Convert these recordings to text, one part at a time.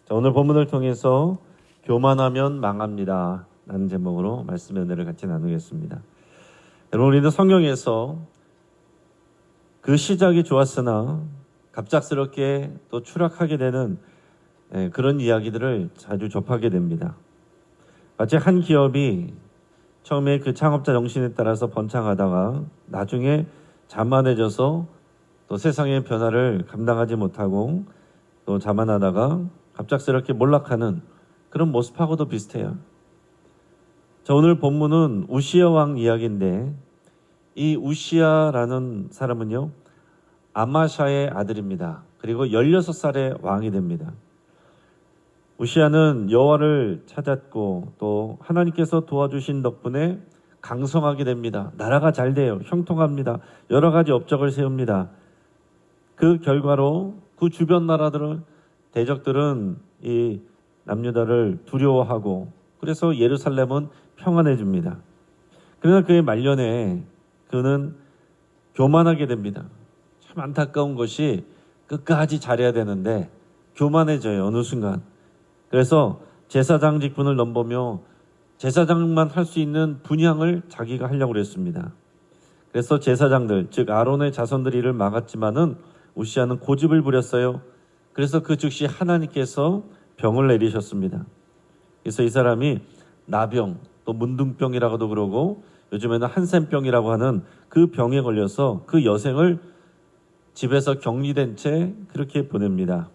자, 오늘 본문을 통해서 교만하면 망합니다 라는 제목으로 말씀 은혜를 같이 나누겠습니다. 여러분, 우리는 성경에서 그 시작이 좋았으나 갑작스럽게 또 추락하게 되는 그런 이야기들을 자주 접하게 됩니다. 마치 한 기업이 처음에 그 창업자 정신에 따라서 번창하다가 나중에 자만해져서 또 세상의 변화를 감당하지 못하고 또 자만하다가 갑작스럽게 몰락하는 그런 모습하고도 비슷해요. 자, 오늘 본문은 우시야 왕 이야기인데 이 우시야라는 사람은요, 아마샤의 아들입니다. 그리고 16살의 왕이 됩니다. 우시야는 여호와를 찾았고 또 하나님께서 도와주신 덕분에 강성하게 됩니다. 나라가 잘 돼요. 형통합니다. 여러 가지 업적을 세웁니다. 그 결과로 그 주변 나라들은 대적들은 이 남유다를 두려워하고 그래서 예루살렘은 평안해집니다. 그러나 그의 말년에 그는 교만하게 됩니다. 참 안타까운 것이 끝까지 잘해야 되는데 교만해져요. 어느 순간. 그래서 제사장 직분을 넘보며 제사장만 할 수 있는 분향을 자기가 하려고 그랬습니다. 그래서 제사장들, 즉 아론의 자손들이 이를 막았지만은 우시야는 고집을 부렸어요. 그래서 그 즉시 하나님께서 병을 내리셨습니다. 그래서 이 사람이 나병, 또 문둥병이라고도 그러고 요즘에는 한센병이라고 하는 그 병에 걸려서 그 여생을 집에서 격리된 채 그렇게 보냅니다.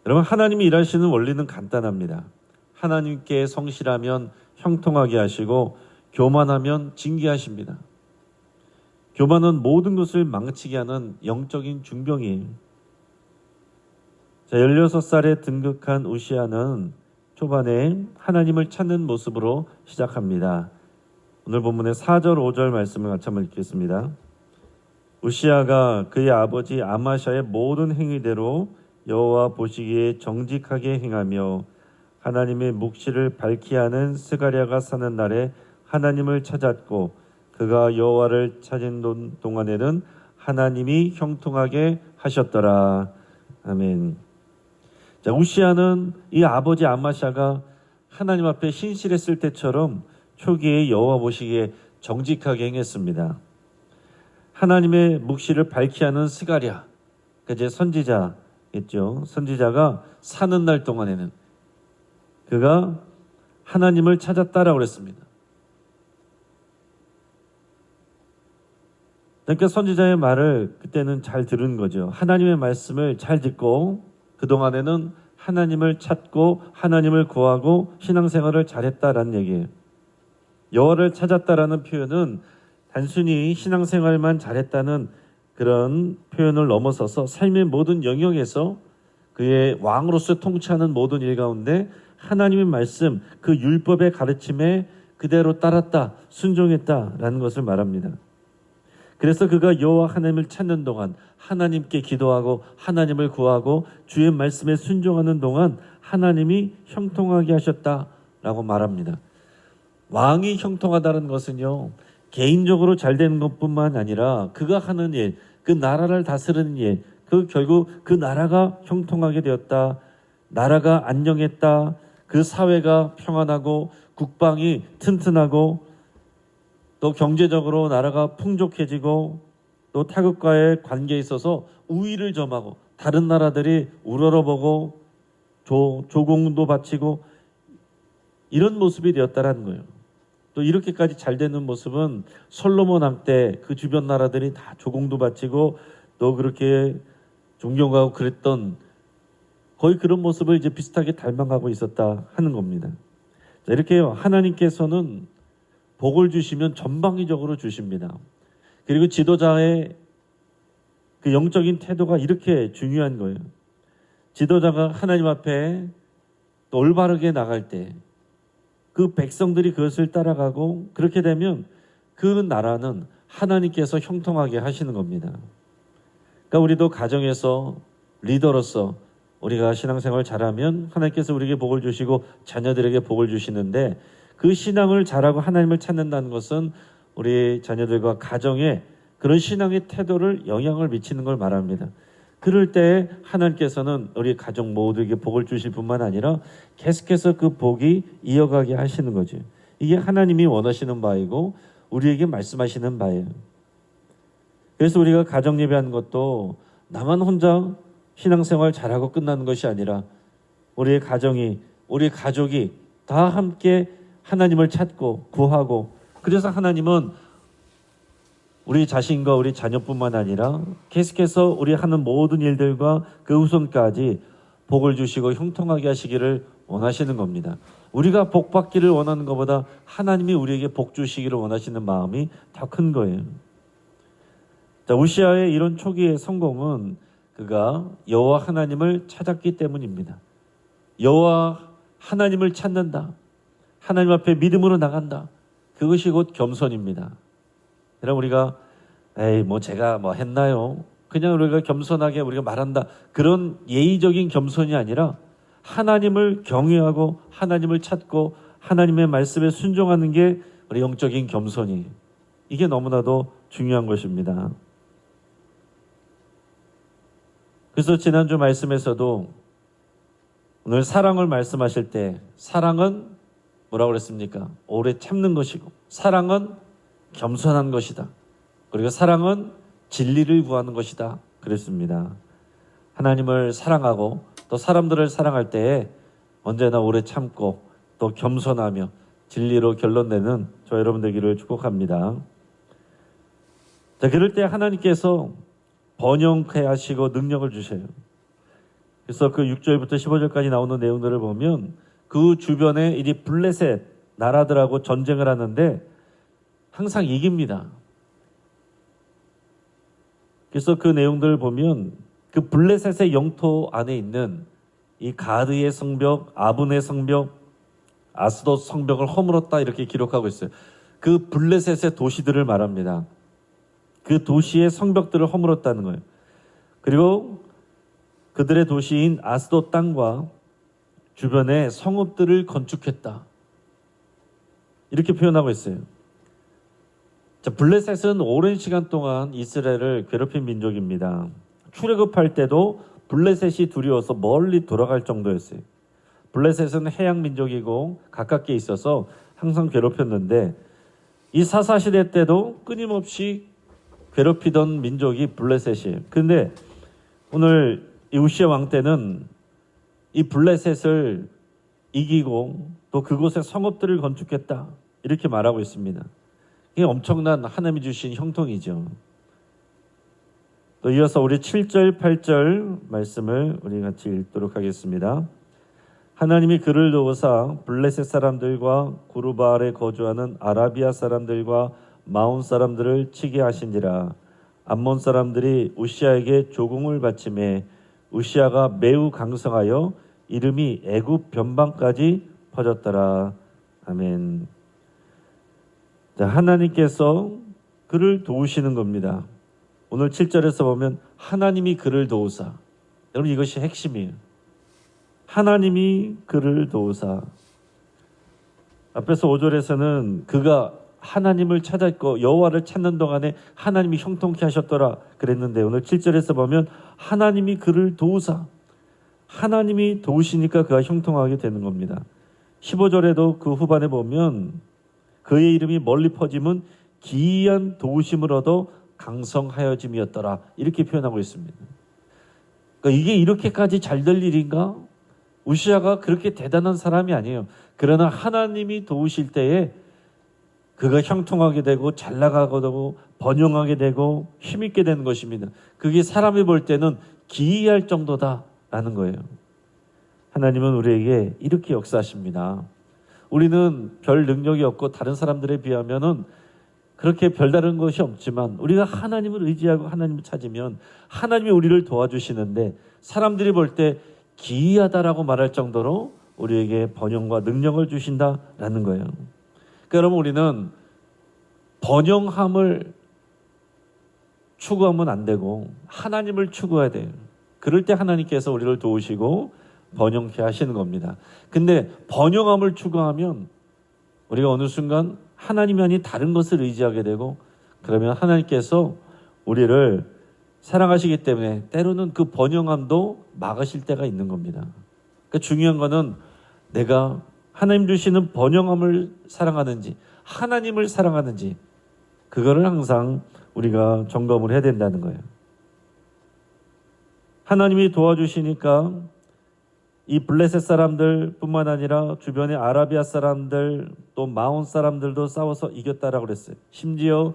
여러분, 하나님이 일하시는 원리는 간단합니다. 하나님께 성실하면 형통하게 하시고 교만하면 징계하십니다. 교만은 모든 것을 망치게 하는 영적인 중병이에요. 자, 16살에 등극한 우시야는 초반에 하나님을 찾는 모습으로 시작합니다. 오늘 본문의 4절 5절 말씀을 같이 한번 읽겠습니다. 우시야가 그의 아버지 아마샤의 모든 행위대로 여호와 보시기에 정직하게 행하며 하나님의 묵시를 밝히 하는 스가랴가 사는 날에 하나님을 찾았고 그가 여호와를 찾은 동안에는 하나님이 형통하게 하셨더라. 아멘. 자, 우시야는 이 아버지 아마샤가 하나님 앞에 신실했을 때처럼 초기에 여호와 보시기에 정직하게 행했습니다. 하나님의 묵시를 밝히 하는 스가랴, 이제 선지자겠죠. 선지자가 사는 날 동안에는 그가 하나님을 찾았다라고 그랬습니다. 그러니까 선지자의 말을 그때는 잘 들은 거죠. 하나님의 말씀을 잘 듣고 그동안에는 하나님을 찾고 하나님을 구하고 신앙생활을 잘했다라는 얘기예요. 여호와를 찾았다라는 표현은 단순히 신앙생활만 잘했다는 그런 표현을 넘어서서 삶의 모든 영역에서 그의 왕으로서 통치하는 모든 일 가운데 하나님의 말씀, 그 율법의 가르침에 그대로 따랐다, 순종했다라는 것을 말합니다. 그래서 그가 여호와 하나님을 찾는 동안 하나님께 기도하고 하나님을 구하고 주의 말씀에 순종하는 동안 하나님이 형통하게 하셨다라고 말합니다. 왕이 형통하다는 것은요, 개인적으로 잘 되는 것뿐만 아니라 그가 하는 일, 그 나라를 다스리는 일, 그 결국 그 나라가 형통하게 되었다, 나라가 안녕했다, 그 사회가 평안하고 국방이 튼튼하고 또 경제적으로 나라가 풍족해지고 또 타국과의 관계에 있어서 우위를 점하고 다른 나라들이 우러러보고 조공도 바치고 이런 모습이 되었다라는 거예요. 또 이렇게까지 잘 되는 모습은 솔로몬 왕 때 그 주변 나라들이 다 조공도 바치고 또 그렇게 존경하고 그랬던 거의 그런 모습을 이제 비슷하게 닮아가고 있었다 하는 겁니다. 자, 이렇게 하나님께서는 복을 주시면 전방위적으로 주십니다. 그리고 지도자의 그 영적인 태도가 이렇게 중요한 거예요. 지도자가 하나님 앞에 또 올바르게 나갈 때 그 백성들이 그것을 따라가고 그렇게 되면 그 나라는 하나님께서 형통하게 하시는 겁니다. 그러니까 우리도 가정에서 리더로서 우리가 신앙생활 잘하면 하나님께서 우리에게 복을 주시고 자녀들에게 복을 주시는데 그 신앙을 잘하고 하나님을 찾는다는 것은 우리 자녀들과 가정에 그런 신앙의 태도를 영향을 미치는 걸 말합니다. 그럴 때 하나님께서는 우리 가족 모두에게 복을 주실 뿐만 아니라 계속해서 그 복이 이어가게 하시는 거죠. 이게 하나님이 원하시는 바이고 우리에게 말씀하시는 바예요. 그래서 우리가 가정 예배하는 것도 나만 혼자 신앙생활 잘하고 끝나는 것이 아니라 우리의 가정이, 우리 가족이 다 함께 하나님을 찾고 구하고, 그래서 하나님은 우리 자신과 우리 자녀뿐만 아니라 계속해서 우리 하는 모든 일들과 그 후손까지 복을 주시고 형통하게 하시기를 원하시는 겁니다. 우리가 복 받기를 원하는 것보다 하나님이 우리에게 복 주시기를 원하시는 마음이 더 큰 거예요. 자, 우시아의 이런 초기의 성공은 그가 여호와 하나님을 찾았기 때문입니다. 여호와 하나님을 찾는다, 하나님 앞에 믿음으로 나간다, 그것이 곧 겸손입니다. 여러분, 우리가 제가 뭐 했나요? 그냥 우리가 겸손하게 우리가 말한다, 그런 예의적인 겸손이 아니라 하나님을 경외하고 하나님을 찾고 하나님의 말씀에 순종하는 게 우리 영적인 겸손이, 이게 너무나도 중요한 것입니다. 그래서 지난주 말씀에서도 오늘 사랑을 말씀하실 때, 사랑은 뭐라고 그랬습니까? 오래 참는 것이고, 사랑은 겸손한 것이다, 그리고 사랑은 진리를 구하는 것이다 그랬습니다. 하나님을 사랑하고 또 사람들을 사랑할 때에 언제나 오래 참고 또 겸손하며 진리로 결론 내는 저 여러분 되기를 축복합니다. 자, 그럴 때 하나님께서 번영케 하시고 능력을 주셔요. 그래서 그 6절부터 15절까지 나오는 내용들을 보면 그 주변에 이 블레셋 나라들하고 전쟁을 하는데 항상 이깁니다. 그래서 그 내용들을 보면 그 블레셋의 영토 안에 있는 이 가드의 성벽, 아분의 성벽, 아스돗 성벽을 허물었다, 이렇게 기록하고 있어요. 그 블레셋의 도시들을 말합니다. 그 도시의 성벽들을 허물었다는 거예요. 그리고 그들의 도시인 아스돗 땅과 주변에 성읍들을 건축했다, 이렇게 표현하고 있어요. 자, 블레셋은 오랜 시간 동안 이스라엘을 괴롭힌 민족입니다. 출애굽할 때도 블레셋이 두려워서 멀리 돌아갈 정도였어요. 블레셋은 해양 민족이고 가깝게 있어서 항상 괴롭혔는데, 이 사사시대 때도 끊임없이 괴롭히던 민족이 블레셋이에요. 그런데 오늘 이 우시아 왕 때는 이 블레셋을 이기고 또 그곳에 성읍들을 건축했다, 이렇게 말하고 있습니다. 이게 엄청난 하나님이 주신 형통이죠. 또 이어서 우리 7절, 8절 말씀을 우리 같이 읽도록 하겠습니다. 하나님이 그를 도우사 블레셋 사람들과 구르바알에 거주하는 아라비아 사람들과 마온 사람들을 치게 하신지라. 암몬 사람들이 우시아에게 조공을 바치매 우시아가 매우 강성하여 이름이 애굽 변방까지 퍼졌더라. 아멘. 자, 하나님께서 그를 도우시는 겁니다. 오늘 7절에서 보면 하나님이 그를 도우사. 여러분, 이것이 핵심이에요. 하나님이 그를 도우사. 앞에서 5절에서는 그가 하나님을 찾았고 여호와를 찾는 동안에 하나님이 형통케 하셨더라 그랬는데, 오늘 7절에서 보면 하나님이 그를 도우사. 하나님이 도우시니까 그가 형통하게 되는 겁니다. 15절에도 그 후반에 보면 그의 이름이 멀리 퍼짐은 기이한 도우심을 얻어 강성하여짐이었더라, 이렇게 표현하고 있습니다. 그러니까 이게 이렇게까지 잘 될 일인가? 우시아가 그렇게 대단한 사람이 아니에요. 그러나 하나님이 도우실 때에 그가 형통하게 되고 잘 나가게 되고 번영하게 되고 힘있게 되는 것입니다. 그게 사람이 볼 때는 기이할 정도다라는 거예요. 하나님은 우리에게 이렇게 역사하십니다. 우리는 별 능력이 없고 다른 사람들에 비하면은 그렇게 별다른 것이 없지만 우리가 하나님을 의지하고 하나님을 찾으면 하나님이 우리를 도와주시는데, 사람들이 볼 때 기이하다라고 말할 정도로 우리에게 번영과 능력을 주신다라는 거예요. 그러니까 여러분, 우리는 번영함을 추구하면 안 되고 하나님을 추구해야 돼요. 그럴 때 하나님께서 우리를 도우시고 번영케 하시는 겁니다. 근데 번영함을 추구하면 우리가 어느 순간 하나님이 아닌 다른 것을 의지하게 되고, 그러면 하나님께서 우리를 사랑하시기 때문에 때로는 그 번영함도 막으실 때가 있는 겁니다. 그러니까 중요한 거는 내가 하나님 주시는 번영함을 사랑하는지 하나님을 사랑하는지 그거를 항상 우리가 점검을 해야 된다는 거예요. 하나님이 도와주시니까 이 블레셋 사람들 뿐만 아니라 주변의 아라비아 사람들 또 마온 사람들도 싸워서 이겼다라고 그랬어요. 심지어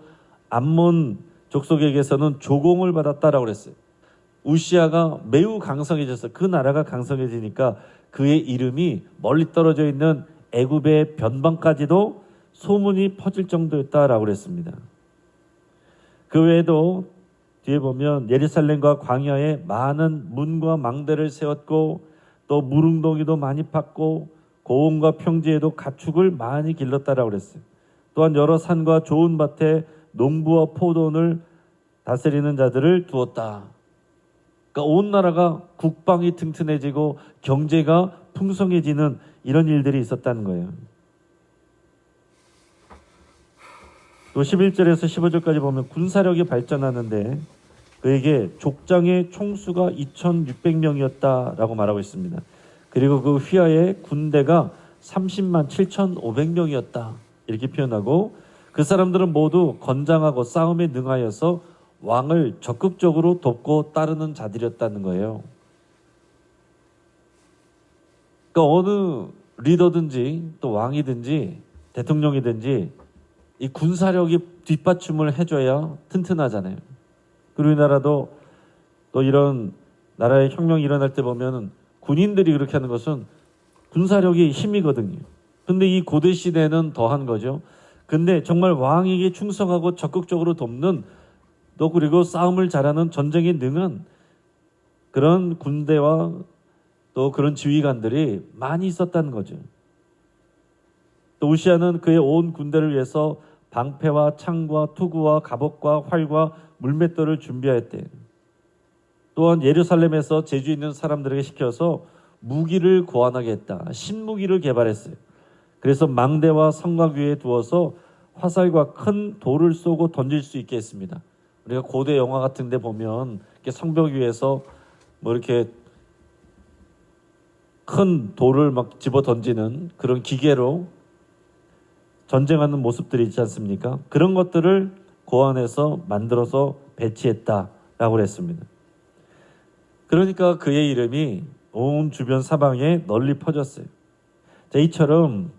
암몬 족속에게서는 조공을 받았다라고 그랬어요. 우시아가 매우 강성해졌어요. 그 나라가 강성해지니까 그의 이름이 멀리 떨어져 있는 애굽의 변방까지도 소문이 퍼질 정도였다라고 그랬습니다. 그 외에도 뒤에 보면 예루살렘과 광야에 많은 문과 망대를 세웠고 또 무릉덩이도 많이 팠고 고원과 평지에도 가축을 많이 길렀다라고 그랬어요. 또한 여러 산과 좋은 밭에 농부와 포도원을 다스리는 자들을 두었다. 그러니까 온 나라가 국방이 튼튼해지고 경제가 풍성해지는 이런 일들이 있었다는 거예요. 또 11절에서 15절까지 보면 군사력이 발전하는데 그에게 족장의 총수가 2,600명이었다라고 말하고 있습니다. 그리고 그 휘하의 군대가 30만 7,500명이었다 이렇게 표현하고 그 사람들은 모두 건장하고 싸움에 능하여서 왕을 적극적으로 돕고 따르는 자들이었다는 거예요. 그러니까 어느 리더든지 또 왕이든지 대통령이든지 이 군사력이 뒷받침을 해줘야 튼튼하잖아요. 그리고 우리나라도 또 이런 나라의 혁명이 일어날 때 보면 군인들이 그렇게 하는 것은 군사력이 힘이거든요. 근데 이 고대 시대는 더한 거죠. 근데 정말 왕에게 충성하고 적극적으로 돕는 또 그리고 싸움을 잘하는 전쟁에 능한 그런 군대와 또 그런 지휘관들이 많이 있었다는 거죠. 또 우시아는 그의 온 군대를 위해서 방패와 창과 투구와 갑옷과 활과 물맷돌을 준비하였대. 또한 예루살렘에서 재주 있는 사람들에게 시켜서 무기를 고안하게 했다. 신무기를 개발했어요. 그래서 망대와 성곽 위에 두어서 화살과 큰 돌을 쏘고 던질 수 있게 했습니다. 우리가 고대 영화 같은 데 보면 이렇게 성벽 위에서 뭐 이렇게 큰 돌을 막 집어 던지는 그런 기계로 전쟁하는 모습들이 있지 않습니까? 그런 것들을 고안해서 만들어서 배치했다라고 했습니다. 그러니까 그의 이름이 온 주변 사방에 널리 퍼졌어요. 자, 이처럼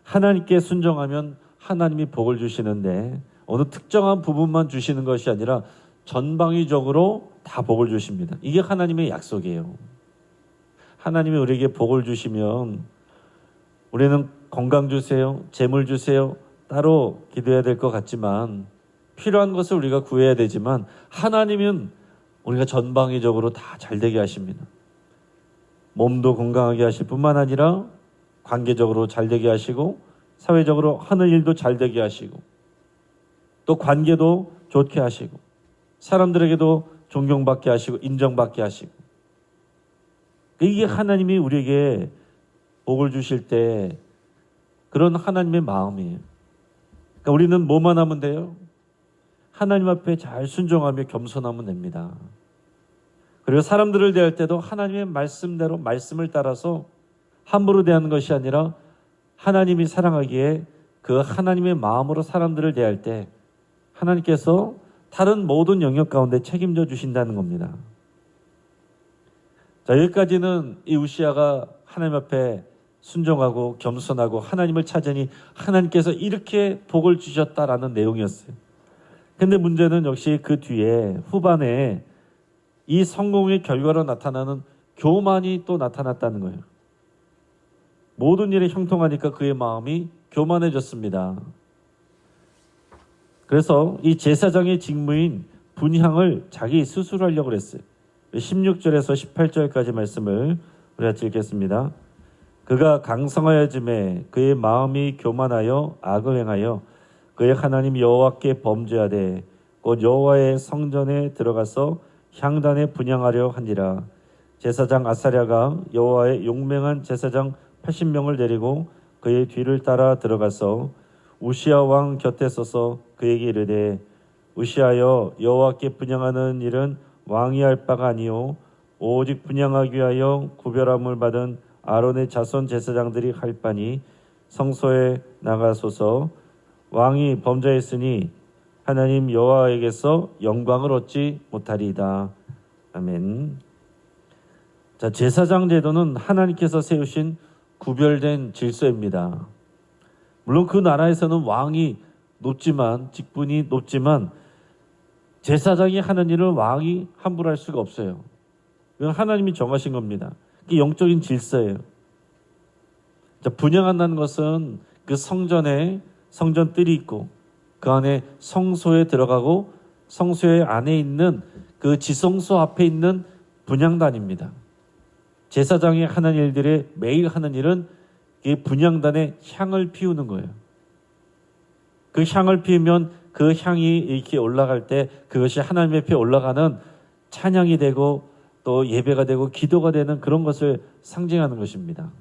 하나님께 순종하면 하나님이 복을 주시는데 어느 특정한 부분만 주시는 것이 아니라 전방위적으로 다 복을 주십니다. 이게 하나님의 약속이에요. 하나님이 우리에게 복을 주시면 우리는 건강 주세요, 재물 주세요 따로 기도해야 될 것 같지만 필요한 것을 우리가 구해야 되지만 하나님은 우리가 전방위적으로 다 잘되게 하십니다. 몸도 건강하게 하실 뿐만 아니라 관계적으로 잘되게 하시고 사회적으로 하는 일도 잘되게 하시고 또 관계도 좋게 하시고 사람들에게도 존경받게 하시고 인정받게 하시고 이게 하나님이 우리에게 복을 주실 때 그런 하나님의 마음이에요. 그러니까 우리는 뭐만 하면 돼요? 하나님 앞에 잘 순종하며 겸손하면 됩니다. 그리고 사람들을 대할 때도 하나님의 말씀대로 말씀을 따라서 함부로 대하는 것이 아니라 하나님이 사랑하기에 그 하나님의 마음으로 사람들을 대할 때 하나님께서 다른 모든 영역 가운데 책임져 주신다는 겁니다. 자, 여기까지는 이 우시아가 하나님 앞에 순종하고 겸손하고 하나님을 찾으니 하나님께서 이렇게 복을 주셨다라는 내용이었어요. 근데 문제는 역시 그 뒤에 후반에 이 성공의 결과로 나타나는 교만이 또 나타났다는 거예요. 모든 일에 형통하니까 그의 마음이 교만해졌습니다. 그래서 이 제사장의 직무인 분향을 자기 스스로 하려고 그랬어요. 16절에서 18절까지 말씀을 우리가 읽겠습니다. 그가 강성하여짐에 그의 마음이 교만하여 악을 행하여 그의 하나님 여호와께 범죄하되 곧 여호와의 성전에 들어가서 향단에 분향하려 하니라. 제사장 아사랴가 여호와의 용맹한 제사장 80명을 데리고 그의 뒤를 따라 들어가서 우시아 왕 곁에 서서 그에게 이르되 우시아여 여호와께 분향하는 일은 왕이 할 바가 아니요 오직 분향하기 위하여 구별함을 받은 아론의 자손 제사장들이 할 바니 성소에 나가소서. 왕이 범죄했으니 하나님 여호와에게서 영광을 얻지 못하리이다. 아멘. 자, 제사장 제도는 하나님께서 세우신 구별된 질서입니다. 물론 그 나라에서는 왕이 높지만, 직분이 높지만 제사장이 하는 일을 왕이 함부로 할 수가 없어요. 이건 하나님이 정하신 겁니다. 그게 영적인 질서예요. 자, 분향한다는 것은 그 성전에 성전뜰이 있고 그 안에 성소에 들어가고 성소의 안에 있는 그 지성소 앞에 있는 분향단입니다. 제사장이 하는 일들의 매일 하는 일은 이 분향단에 향을 피우는 거예요. 그 향을 피우면 그 향이 이렇게 올라갈 때 그것이 하나님 앞에 올라가는 찬양이 되고 또 예배가 되고 기도가 되는 그런 것을 상징하는 것입니다.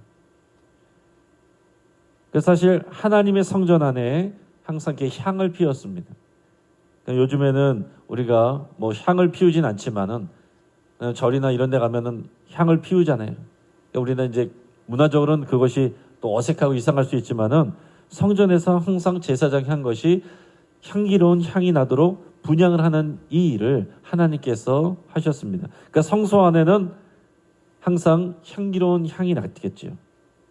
그래서 사실 하나님의 성전 안에 항상 이렇게 향을 피웠습니다. 요즘에는 우리가 뭐 향을 피우진 않지만은 절이나 이런 데 가면은 향을 피우잖아요. 우리는 이제 문화적으로는 그것이 또 어색하고 이상할 수 있지만은 성전에서 항상 제사장이 한 것이 향기로운 향이 나도록 분향을 하는 이 일을 하나님께서 하셨습니다. 그러니까 성소 안에는 항상 향기로운 향이 났겠죠.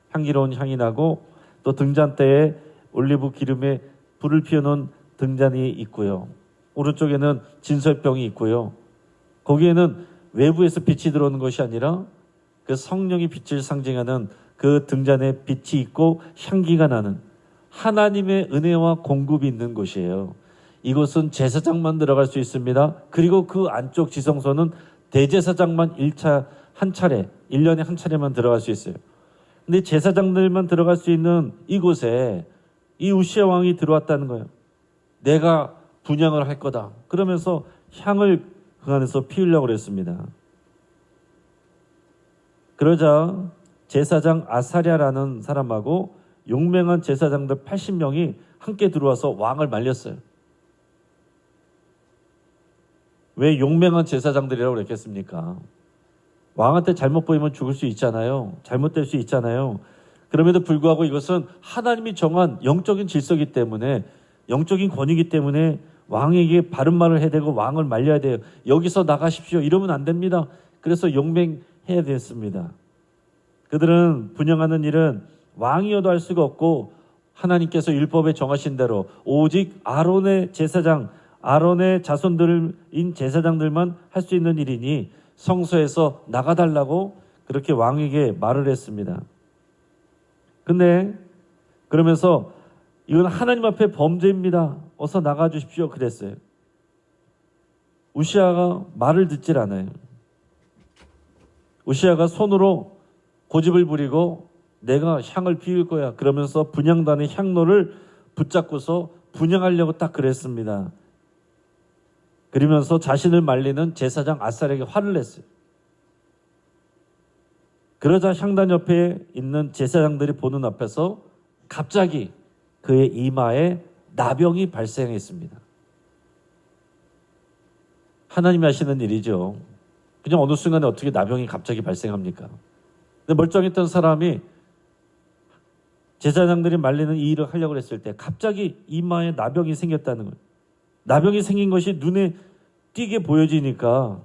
향기로운 향이 나고 또 등잔대에 올리브 기름에 불을 피워놓은 등잔이 있고요. 오른쪽에는 진설병이 있고요. 거기에는 외부에서 빛이 들어오는 것이 아니라 그 성령의 빛을 상징하는 그 등잔에 빛이 있고 향기가 나는 하나님의 은혜와 공급이 있는 곳이에요. 이곳은 제사장만 들어갈 수 있습니다. 그리고 그 안쪽 지성소는 대제사장만 1년에 한 차례만 들어갈 수 있어요. 근데 제사장들만 들어갈 수 있는 이곳에 이 우시아 왕이 들어왔다는 거예요. 내가 분향을 할 거다. 그러면서 향을 그 안에서 피우려고 그랬습니다. 그러자 제사장 아사랴라는 사람하고 용맹한 제사장들 80명이 함께 들어와서 왕을 말렸어요. 왜 용맹한 제사장들이라고 그랬겠습니까? 왕한테 잘못 보이면 죽을 수 있잖아요. 잘못될 수 있잖아요. 그럼에도 불구하고 이것은 하나님이 정한 영적인 질서이기 때문에, 영적인 권위이기 때문에 왕에게 바른 말을 해야 되고 왕을 말려야 돼요. 여기서 나가십시오. 이러면 안 됩니다. 그래서 용맹해야 됐습니다. 그들은 분향하는 일은 왕이어도 할 수가 없고 하나님께서 율법에 정하신 대로 오직 아론의 제사장, 아론의 자손들인 제사장들만 할 수 있는 일이니 성소에서 나가달라고 그렇게 왕에게 말을 했습니다. 근데 그러면서 이건 하나님 앞에 범죄입니다. 어서 나가주십시오. 그랬어요. 우시아가 말을 듣질 않아요. 우시아가 손으로 고집을 부리고 내가 향을 피울 거야. 그러면서 분향단의 향로를 붙잡고서 분향하려고 딱 그랬습니다. 그러면서 자신을 말리는 제사장 아살에게 화를 냈어요. 그러자 향단 옆에 있는 제사장들이 보는 앞에서 갑자기 그의 이마에 나병이 발생했습니다. 하나님이 하시는 일이죠. 그냥 어느 순간에 어떻게 나병이 갑자기 발생합니까? 근데 멀쩡했던 사람이 제사장들이 말리는 이 일을 하려고 했을 때 갑자기 이마에 나병이 생겼다는 거예요. 나병이 생긴 것이 눈에 띄게 보여지니까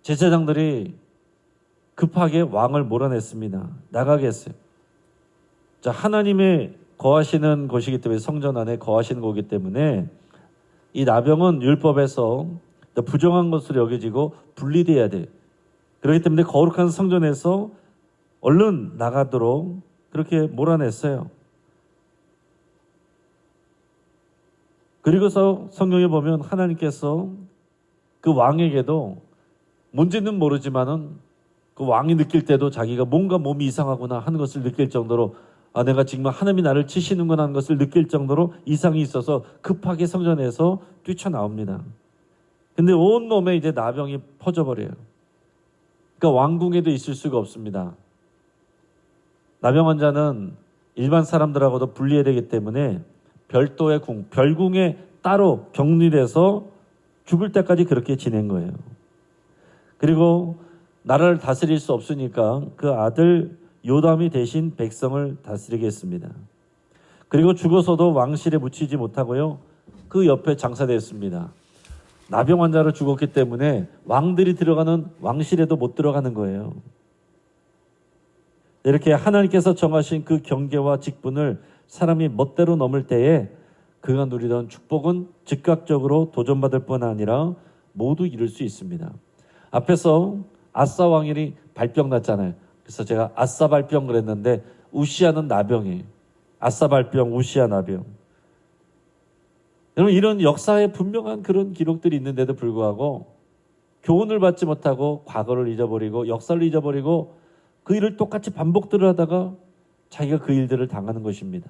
제사장들이 급하게 왕을 몰아냈습니다. 나가게 했어요. 자, 하나님의 거하시는 곳이기 때문에, 성전 안에 거하시는 곳이기 때문에 이 나병은 율법에서 부정한 것으로 여겨지고 분리돼야 돼요. 그렇기 때문에 거룩한 성전에서 얼른 나가도록 그렇게 몰아냈어요. 그리고서 성경에 보면 하나님께서 그 왕에게도 뭔지는 모르지만은 그 왕이 느낄 때도 자기가 뭔가 몸이 이상하구나 하는 것을 느낄 정도로, 아, 내가 정말 하나님이 나를 치시는구나 하는 것을 느낄 정도로 이상이 있어서 급하게 성전에서 뛰쳐나옵니다. 근데 온 몸에 이제 나병이 퍼져버려요. 그러니까 왕궁에도 있을 수가 없습니다. 나병 환자는 일반 사람들하고도 분리해야 되기 때문에 별도의 궁, 별궁에 따로 격리돼서 죽을 때까지 그렇게 지낸 거예요. 그리고 나라를 다스릴 수 없으니까 그 아들 요담이 대신 백성을 다스리겠습니다. 그리고 죽어서도 왕실에 묻히지 못하고요. 그 옆에 장사됐습니다. 나병 환자로 죽었기 때문에 왕들이 들어가는 왕실에도 못 들어가는 거예요. 이렇게 하나님께서 정하신 그 경계와 직분을 사람이 멋대로 넘을 때에 그가 누리던 축복은 즉각적으로 도전받을 뿐 아니라 모두 이룰 수 있습니다. 앞에서 아사 왕이 발병 났잖아요. 그래서 제가 아사 발병 그랬는데 우시아는 나병이에요. 아사 발병, 우시아 나병. 여러분, 이런 역사에 분명한 그런 기록들이 있는데도 불구하고 교훈을 받지 못하고 과거를 잊어버리고 역사를 잊어버리고 그 일을 똑같이 반복들을 하다가 자기가 그 일들을 당하는 것입니다.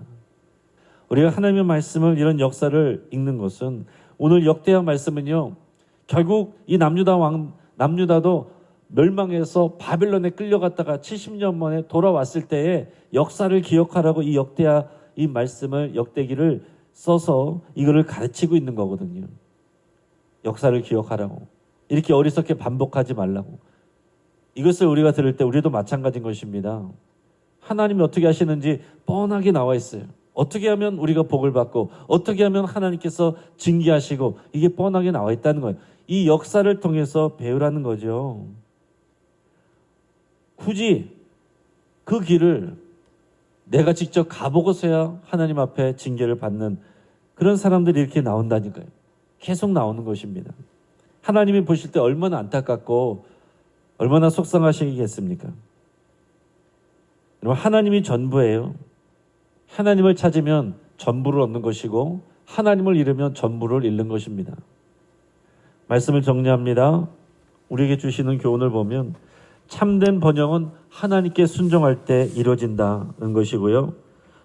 우리가 하나님의 말씀을, 이런 역사를 읽는 것은, 오늘 역대하 말씀은요, 결국 이 남유다도 멸망해서 바벨론에 끌려갔다가 70년 만에 돌아왔을 때의 역사를 기억하라고 이 역대하, 이 말씀을, 역대기를 써서 이거를 가르치고 있는 거거든요. 역사를 기억하라고. 이렇게 어리석게 반복하지 말라고. 이것을 우리가 들을 때 우리도 마찬가지인 것입니다. 하나님이 어떻게 하시는지 뻔하게 나와 있어요. 어떻게 하면 우리가 복을 받고 어떻게 하면 하나님께서 징계하시고, 이게 뻔하게 나와 있다는 거예요. 이 역사를 통해서 배우라는 거죠. 굳이 그 길을 내가 직접 가보고서야 하나님 앞에 징계를 받는 그런 사람들이 이렇게 나온다니까요. 계속 나오는 것입니다. 하나님이 보실 때 얼마나 안타깝고 얼마나 속상하시겠습니까? 여러분, 하나님이 전부예요. 하나님을 찾으면 전부를 얻는 것이고 하나님을 잃으면 전부를 잃는 것입니다. 말씀을 정리합니다. 우리에게 주시는 교훈을 보면 참된 번영은 하나님께 순종할 때 이루어진다는 것이고요.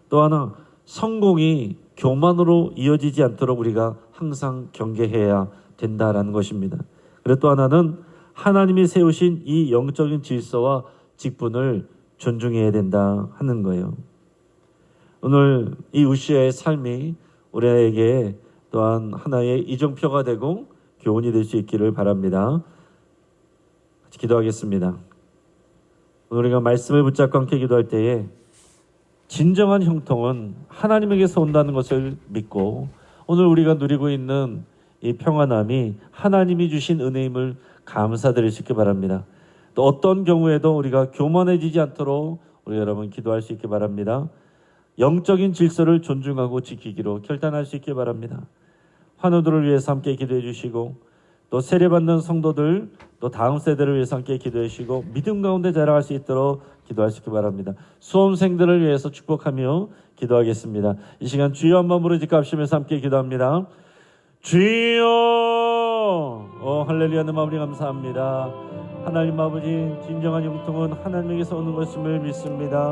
또 하나, 성공이 교만으로 이어지지 않도록 우리가 항상 경계해야 된다라는 것입니다. 그리고 또 하나는 하나님이 세우신 이 영적인 질서와 직분을 존중해야 된다 하는 거예요. 오늘 이 우시아의 삶이 우리에게 또한 하나의 이정표가 되고 교훈이 될 수 있기를 바랍니다. 같이 기도하겠습니다. 오늘 우리가 말씀을 붙잡고 함께 기도할 때에 진정한 형통은 하나님에게서 온다는 것을 믿고, 오늘 우리가 누리고 있는 이 평안함이 하나님이 주신 은혜임을 감사드릴 수 있기 바랍니다. 또 어떤 경우에도 우리가 교만해지지 않도록 우리 여러분 기도할 수 있기 바랍니다. 영적인 질서를 존중하고 지키기로 결단할 수 있기 바랍니다. 환우들을 위해서 함께 기도해 주시고, 또 세례받는 성도들, 또 다음 세대를 위해서 함께 기도해 주시고, 믿음 가운데 자라갈 수 있도록 기도할 수 있기 바랍니다. 수험생들을 위해서 축복하며 기도하겠습니다. 이 시간 주여 한번 부르짖갑시면서 함께 기도합니다. 주여! 할렐루야. 마무리 감사합니다. 하나님 아버지, 진정한 영통은 하나님에게서 오는 것임을 믿습니다.